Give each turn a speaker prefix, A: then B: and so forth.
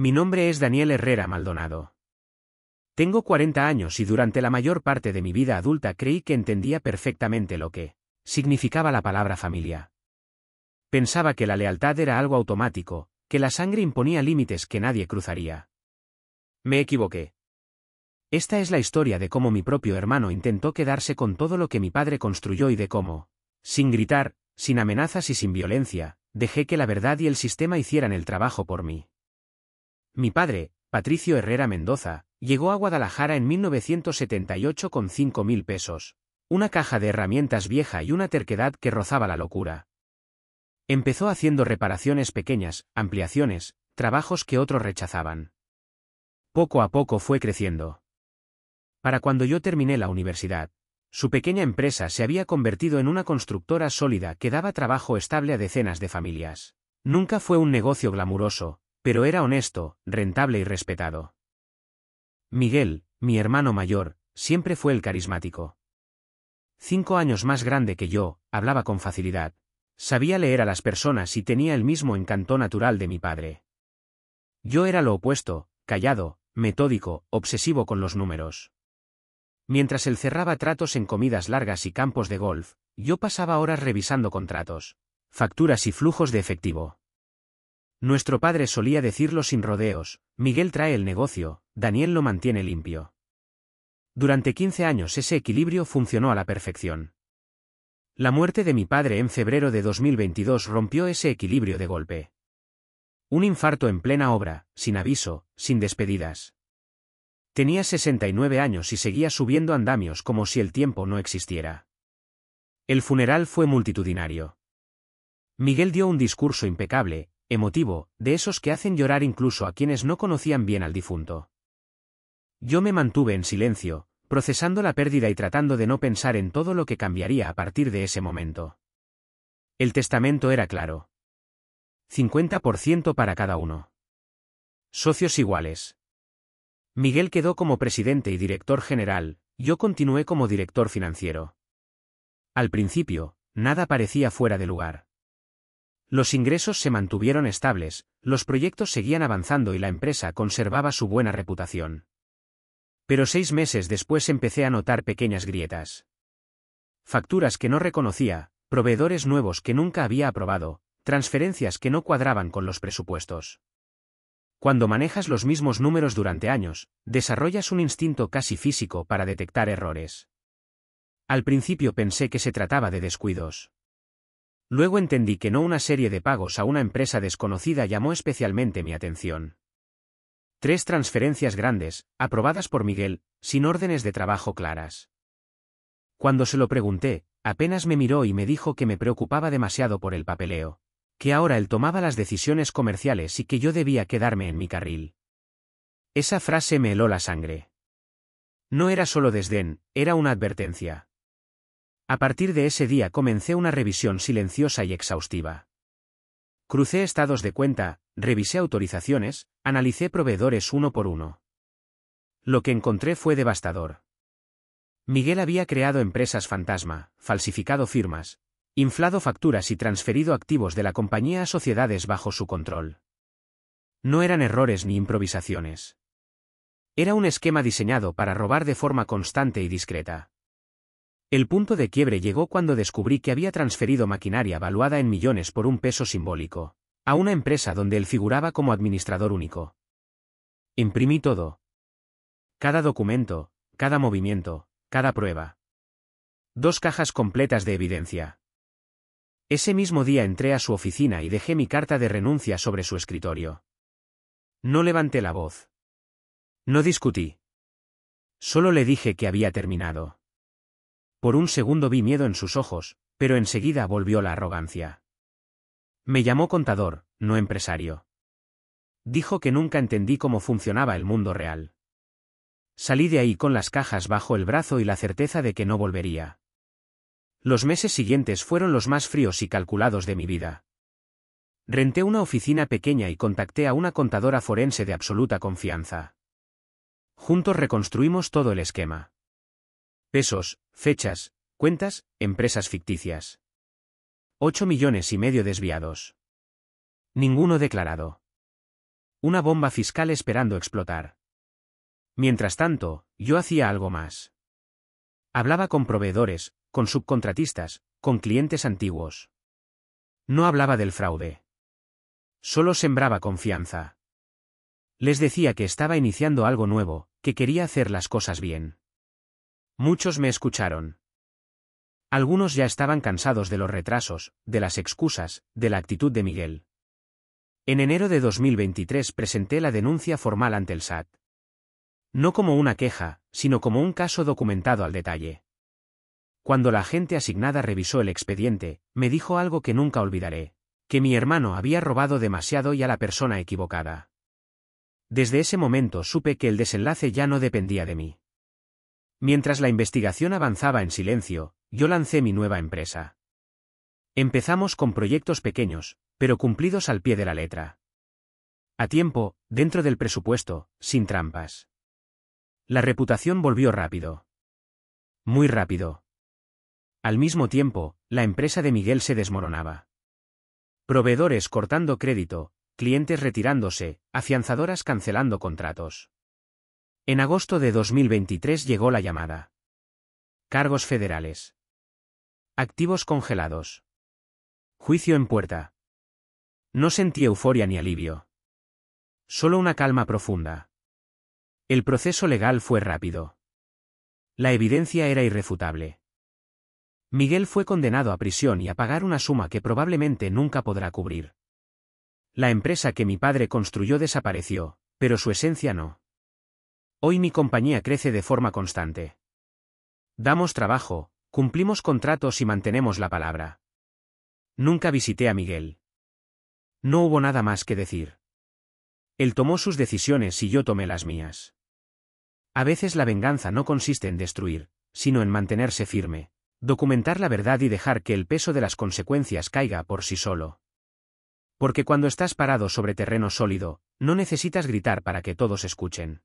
A: Mi nombre es Daniel Herrera Maldonado. Tengo 40 años y durante la mayor parte de mi vida adulta creí que entendía perfectamente lo que significaba la palabra familia. Pensaba que la lealtad era algo automático, que la sangre imponía límites que nadie cruzaría. Me equivoqué. Esta es la historia de cómo mi propio hermano intentó quedarse con todo lo que mi padre construyó y de cómo, sin gritar, sin amenazas y sin violencia, dejé que la verdad y el sistema hicieran el trabajo por mí. Mi padre, Patricio Herrera Mendoza, llegó a Guadalajara en 1978 con 5.000 pesos, una caja de herramientas vieja y una terquedad que rozaba la locura. Empezó haciendo reparaciones pequeñas, ampliaciones, trabajos que otros rechazaban. Poco a poco fue creciendo. Para cuando yo terminé la universidad, su pequeña empresa se había convertido en una constructora sólida que daba trabajo estable a decenas de familias. Nunca fue un negocio glamuroso, pero era honesto, rentable y respetado. Miguel, mi hermano mayor, siempre fue el carismático. 5 años más grande que yo, hablaba con facilidad. Sabía leer a las personas y tenía el mismo encanto natural de mi padre. Yo era lo opuesto, callado, metódico, obsesivo con los números. Mientras él cerraba tratos en comidas largas y campos de golf, yo pasaba horas revisando contratos, facturas y flujos de efectivo. Nuestro padre solía decirlo sin rodeos: Miguel trae el negocio, Daniel lo mantiene limpio. Durante 15 años ese equilibrio funcionó a la perfección. La muerte de mi padre en febrero de 2022 rompió ese equilibrio de golpe. Un infarto en plena obra, sin aviso, sin despedidas. Tenía 69 años y seguía subiendo andamios como si el tiempo no existiera. El funeral fue multitudinario. Miguel dio un discurso impecable, emotivo, de esos que hacen llorar incluso a quienes no conocían bien al difunto. Yo me mantuve en silencio, procesando la pérdida y tratando de no pensar en todo lo que cambiaría a partir de ese momento. El testamento era claro. 50% para cada uno. Socios iguales. Miguel quedó como presidente y director general, yo continué como director financiero. Al principio, nada parecía fuera de lugar. Los ingresos se mantuvieron estables, los proyectos seguían avanzando y la empresa conservaba su buena reputación. Pero 6 meses después empecé a notar pequeñas grietas. Facturas que no reconocía, proveedores nuevos que nunca había aprobado, transferencias que no cuadraban con los presupuestos. Cuando manejas los mismos números durante años, desarrollas un instinto casi físico para detectar errores. Al principio pensé que se trataba de descuidos. Luego entendí que no una serie de pagos a una empresa desconocida llamó especialmente mi atención. 3 transferencias grandes, aprobadas por Miguel, sin órdenes de trabajo claras. Cuando se lo pregunté, apenas me miró y me dijo que me preocupaba demasiado por el papeleo, que ahora él tomaba las decisiones comerciales y que yo debía quedarme en mi carril. Esa frase me heló la sangre. No era solo desdén, era una advertencia. A partir de ese día comencé una revisión silenciosa y exhaustiva. Crucé estados de cuenta, revisé autorizaciones, analicé proveedores uno por uno. Lo que encontré fue devastador. Miguel había creado empresas fantasma, falsificado firmas, inflado facturas y transferido activos de la compañía a sociedades bajo su control. No eran errores ni improvisaciones. Era un esquema diseñado para robar de forma constante y discreta. El punto de quiebre llegó cuando descubrí que había transferido maquinaria valuada en millones por un peso simbólico, a una empresa donde él figuraba como administrador único. Imprimí todo. Cada documento, cada movimiento, cada prueba. 2 cajas completas de evidencia. Ese mismo día entré a su oficina y dejé mi carta de renuncia sobre su escritorio. No levanté la voz. No discutí. Solo le dije que había terminado. Por un segundo vi miedo en sus ojos, pero enseguida volvió la arrogancia. Me llamó contador, no empresario. Dijo que nunca entendí cómo funcionaba el mundo real. Salí de ahí con las cajas bajo el brazo y la certeza de que no volvería. Los meses siguientes fueron los más fríos y calculados de mi vida. Renté una oficina pequeña y contacté a una contadora forense de absoluta confianza. Juntos reconstruimos todo el esquema. Pesos, fechas, cuentas, empresas ficticias. 8,5 millones desviados. Ninguno declarado. Una bomba fiscal esperando explotar. Mientras tanto, yo hacía algo más. Hablaba con proveedores, con subcontratistas, con clientes antiguos. No hablaba del fraude. Solo sembraba confianza. Les decía que estaba iniciando algo nuevo, que quería hacer las cosas bien. Muchos me escucharon. Algunos ya estaban cansados de los retrasos, de las excusas, de la actitud de Miguel. En enero de 2023 presenté la denuncia formal ante el SAT. No como una queja, sino como un caso documentado al detalle. Cuando la agente asignada revisó el expediente, me dijo algo que nunca olvidaré, que mi hermano había robado demasiado y a la persona equivocada. Desde ese momento supe que el desenlace ya no dependía de mí. Mientras la investigación avanzaba en silencio, yo lancé mi nueva empresa. Empezamos con proyectos pequeños, pero cumplidos al pie de la letra. A tiempo, dentro del presupuesto, sin trampas. La reputación volvió rápido. Muy rápido. Al mismo tiempo, la empresa de Miguel se desmoronaba. Proveedores cortando crédito, clientes retirándose, afianzadoras cancelando contratos. En agosto de 2023 llegó la llamada. Cargos federales. Activos congelados. Juicio en puerta. No sentí euforia ni alivio. Solo una calma profunda. El proceso legal fue rápido. La evidencia era irrefutable. Miguel fue condenado a prisión y a pagar una suma que probablemente nunca podrá cubrir. La empresa que mi padre construyó desapareció, pero su esencia no. Hoy mi compañía crece de forma constante. Damos trabajo, cumplimos contratos y mantenemos la palabra. Nunca visité a Miguel. No hubo nada más que decir. Él tomó sus decisiones y yo tomé las mías. A veces la venganza no consiste en destruir, sino en mantenerse firme, documentar la verdad y dejar que el peso de las consecuencias caiga por sí solo. Porque cuando estás parado sobre terreno sólido, no necesitas gritar para que todos escuchen.